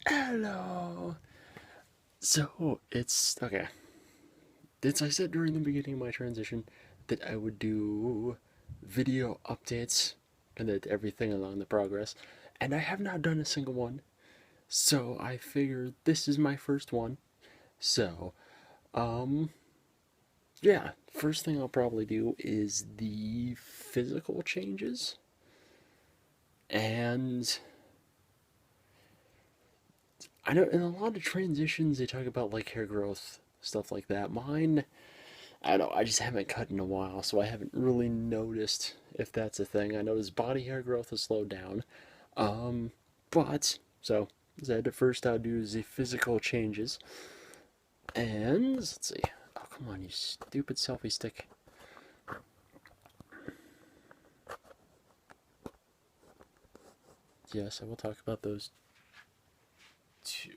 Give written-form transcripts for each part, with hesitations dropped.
Hello. So it's okay. It's I said during the beginning of my transition that I would do video updates and that everything along the progress, and I have not done a single one. So I figured this is my first one. So, um, yeah, first thing I'll probably do is the physical changes, and I know in a lot of transitions they talk about like hair growth, stuff like that. Mine, I don't know, I just haven't cut in a while, so I haven't really noticed if that's a thing. I noticed body hair growth has slowed down. Um, but, so, as I said, first I'll do the physical changes. And, let's see. Oh, come on, you stupid selfie stick. Yes, I will talk about those too.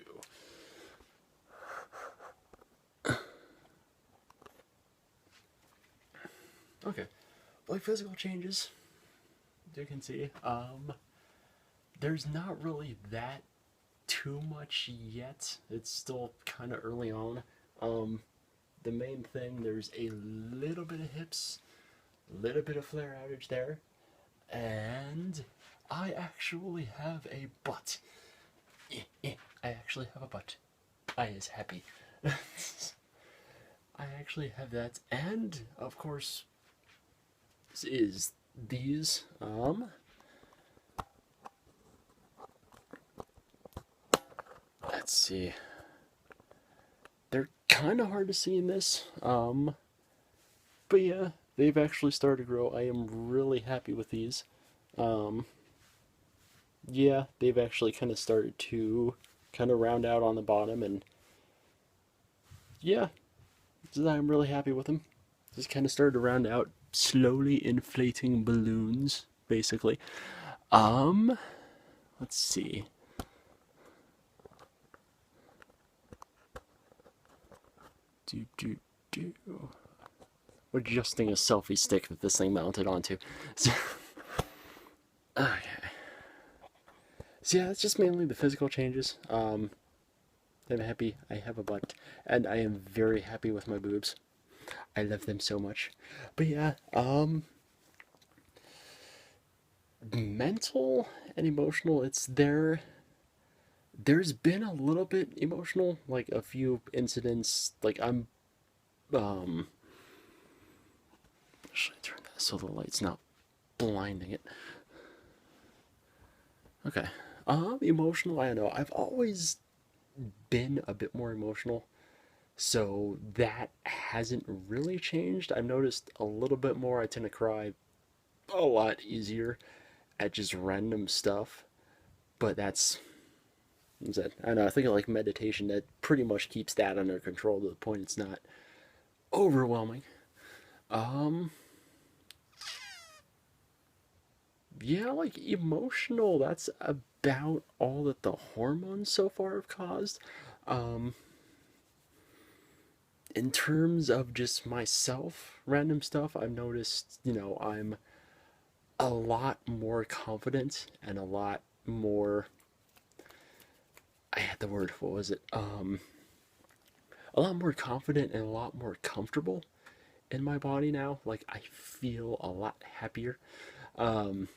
Okay, like physical changes, you can see, there's not really that too much yet. It's still kind of early on. Um, the main thing, there's a little bit of hips, a little bit of flare outage there, and I actually have a butt. I actually have a butt. I is happy. I actually have that, and of course, is these. Let's see. They're kind of hard to see in this. But yeah, they've actually started to grow. I am really happy with these. Um, yeah, they've actually kind of started to kind of round out on the bottom, and yeah, I'm really happy with them. Just kind of started to round out, slowly inflating balloons, basically. Um, let's see. Do do do. We're adjusting a selfie stick that this thing mounted onto. So, okay. So yeah, it's just mainly the physical changes. I'm happy I have a butt, and I am very happy with my boobs. I love them so much. But yeah, mental and emotional, it's there. There's been a little bit emotional, like a few incidents. Like um, should I turn that so the light's not blinding it? Okay. Emotional. I don't know. I've always been a bit more emotional, so that hasn't really changed. I've noticed a little bit more. I tend to cry a lot easier at just random stuff, but I don't know. I think of like meditation that pretty much keeps that under control to the point it's not overwhelming. Um, yeah, like emotional. That's about all that the hormones so far have caused. Um, in terms of just myself, random stuff, I've noticed, I'm a lot more confident and a lot more. I had the word, what was it? A lot more confident and a lot more comfortable in my body now. Like, I feel a lot happier. Um,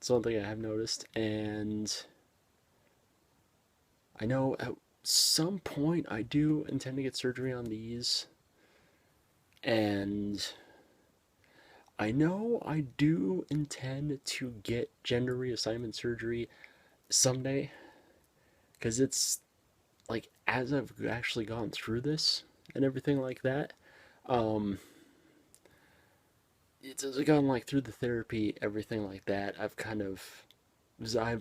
Something I have noticed. And I know at some point I do intend to get surgery on these. And I know I do intend to get gender reassignment surgery someday. Because it's like, as I've actually gone through this and everything like that, um, it's as I've gone like through the therapy, everything like that, I've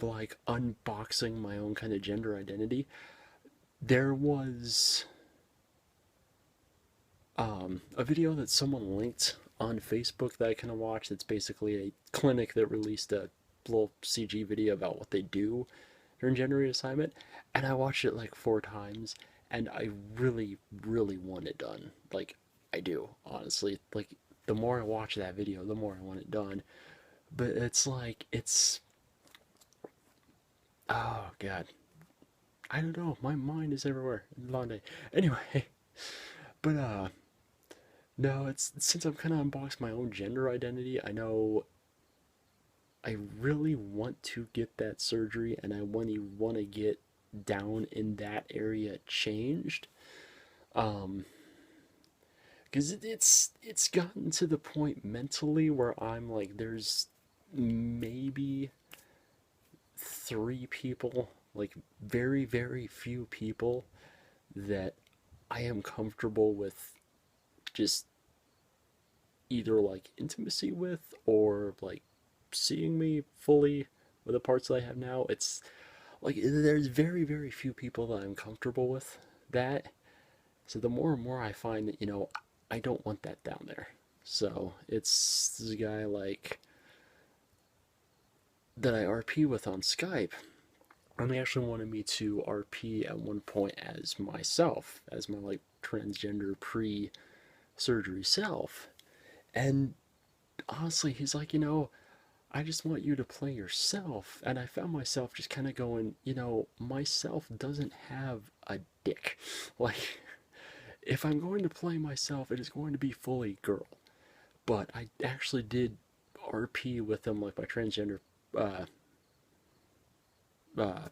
like unboxing my own kind of gender identity. There was a video that someone linked on Facebook that I kind of watched. It's basically a clinic that released a little CG video about what they do during gender reassignment, and I watched it like 4 times, and I really, really want it done. Like, I do, honestly. Like, the more I watch that video, the more I want it done. But it's like, oh god. I don't know. My mind is everywhere. Long day. Anyway, but no, it's since I've kind of unboxed my own gender identity. I know I really want to get that surgery, and I want to get down in that area changed. Um, because it's gotten to the point mentally where I'm like, there's maybe three people, like very very few people that I am comfortable with just either like intimacy with or like seeing me fully with the parts that I have now. It's like there's very very few people that I'm comfortable with that. So the more and more I find that I don't want that down there. So it's this guy like that I RP with on Skype. And they actually wanted me to RP at one point as myself, as my like transgender pre-surgery self. And honestly, he's like, I just want you to play yourself. And I found myself just kind of going, myself doesn't have a dick. Like, if I'm going to play myself, it is going to be fully girl. But I actually did RP with him, like my transgender uh,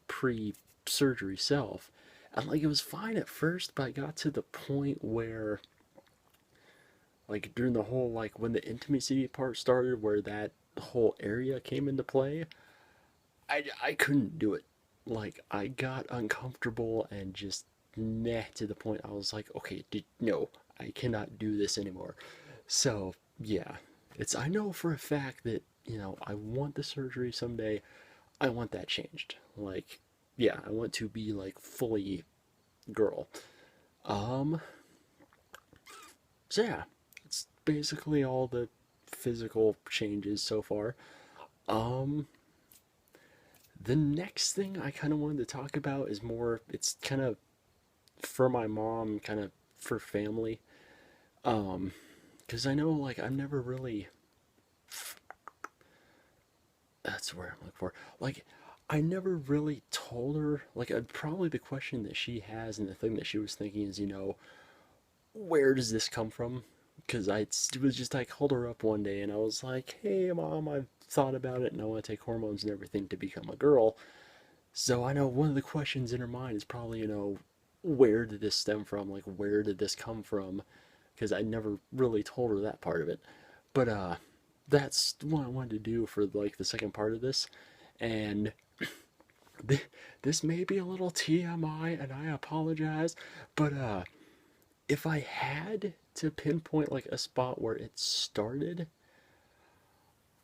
pre surgery self. And like, it was fine at first, but I got to the point where, like, during the whole, like, when the intimacy part started, where that whole area came into play, I couldn't do it. Like, I got uncomfortable and just nah to the point I was like, okay, no, I cannot do this anymore. So, yeah, I know for a fact that, I want the surgery someday. I want that changed. Like, yeah, I want to be like fully girl. Um, so yeah, it's basically all the physical changes so far. Um, the next thing I kind of wanted to talk about is more, it's kind of for my mom, kind of for family. Um, because I know, like, I've never really, that's where I'm looking for. Like, I never really told her, like, probably the question that she has and the thing that she was thinking is, where does this come from? Because I was just, I called her up one day and I was like, hey, mom, I've thought about it and I want to take hormones and everything to become a girl. So I know one of the questions in her mind is probably, where did this stem from? Like, where did this come from? Because I never really told her that part of it. But that's what I wanted to do for like the second part of this. And this may be a little TMI, and I apologize. But if I had to pinpoint like a spot where it started,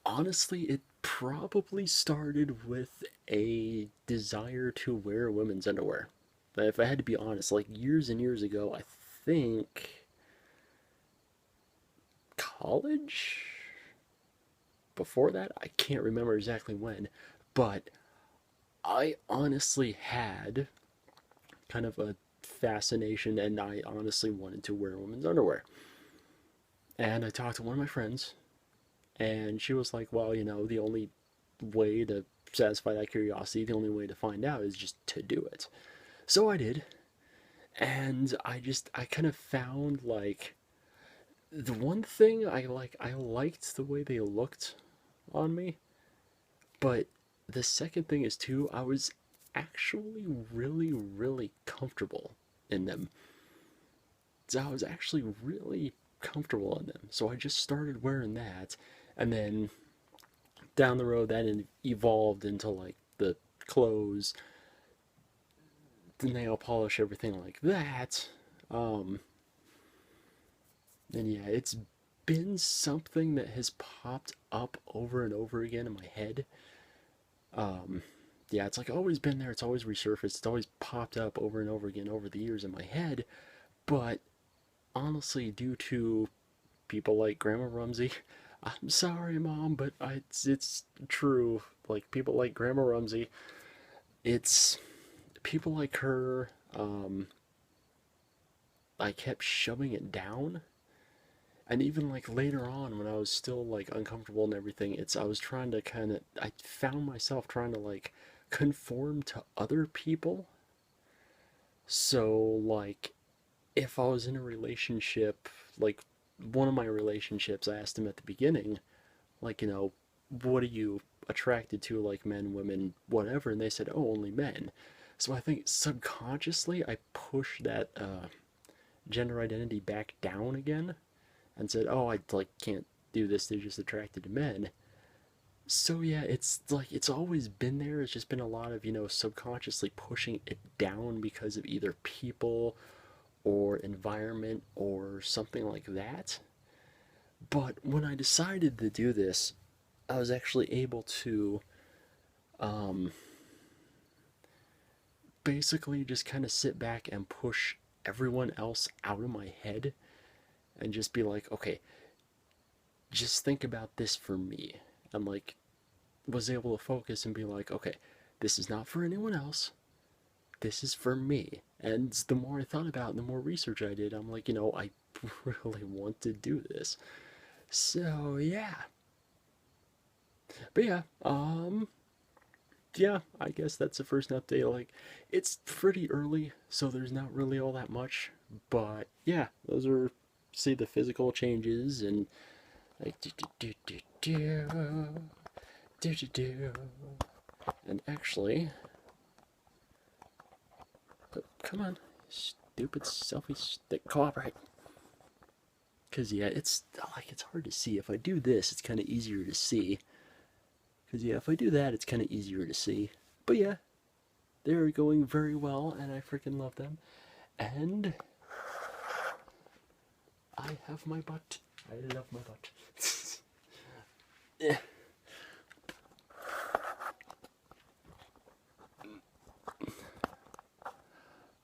honestly, it probably started with a desire to wear women's underwear. But if I had to be honest, like years and years ago, I think college? Before that, I can't remember exactly when, but I honestly had kind of a fascination and I honestly wanted to wear women's underwear. And I talked to one of my friends, and she was like, well, the only way to satisfy that curiosity, the only way to find out is just to do it. So I did, and I kind of found like the one thing I liked the way they looked on me, but the second thing is too, I was actually really really comfortable in them. So I was actually really comfortable in them. So I just started wearing that, and then down the road that evolved into like the clothes, the nail polish, everything like that. Um, and yeah, it's been something that has popped up over and over again in my head. Um, yeah, it's like always been there. It's always resurfaced. It's always popped up over and over again over the years in my head. But honestly, due to people like Grandma Rumsey, I'm sorry, Mom, but it's true. Like people like Grandma Rumsey, it's people like her. I kept shoving it down, and even like later on when I was still like uncomfortable and everything, I was trying to I found myself trying to like conform to other people So, like, if I was in a relationship, like one of my relationships, I asked him at the beginning, like, what are you attracted to, like men, women, whatever? And they said, oh, only men. So I think subconsciously I pushed that gender identity back down again and said, oh, I like can't do this. They're just attracted to men. So yeah, it's like it's always been there. It's just been a lot of, subconsciously pushing it down because of either people or environment or something like that. But when I decided to do this, I was actually able to um, basically just kind of sit back and push everyone else out of my head and just be like, okay, just think about this for me. And like, was able to focus and be like, okay, this is not for anyone else. This is for me. And the more I thought about it, the more research I did, I'm like, I really want to do this. So yeah. But yeah, I guess that's the first update. Like, it's pretty early, so there's not really all that much. But yeah, those are, see, the physical changes and like do. And actually, come on, stupid selfie stick, cooperate. Cause yeah, it's hard to see. If I do this, it's kind of easier to see. Cause yeah, if I do that, it's kind of easier to see. But yeah, they're going very well, and I freaking love them. And I have my butt. I love my butt. Yeah.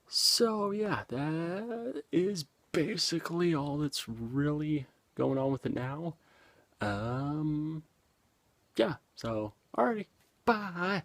So yeah, that is basically all that's really going on with it now. Um, yeah. So, alrighty, bye.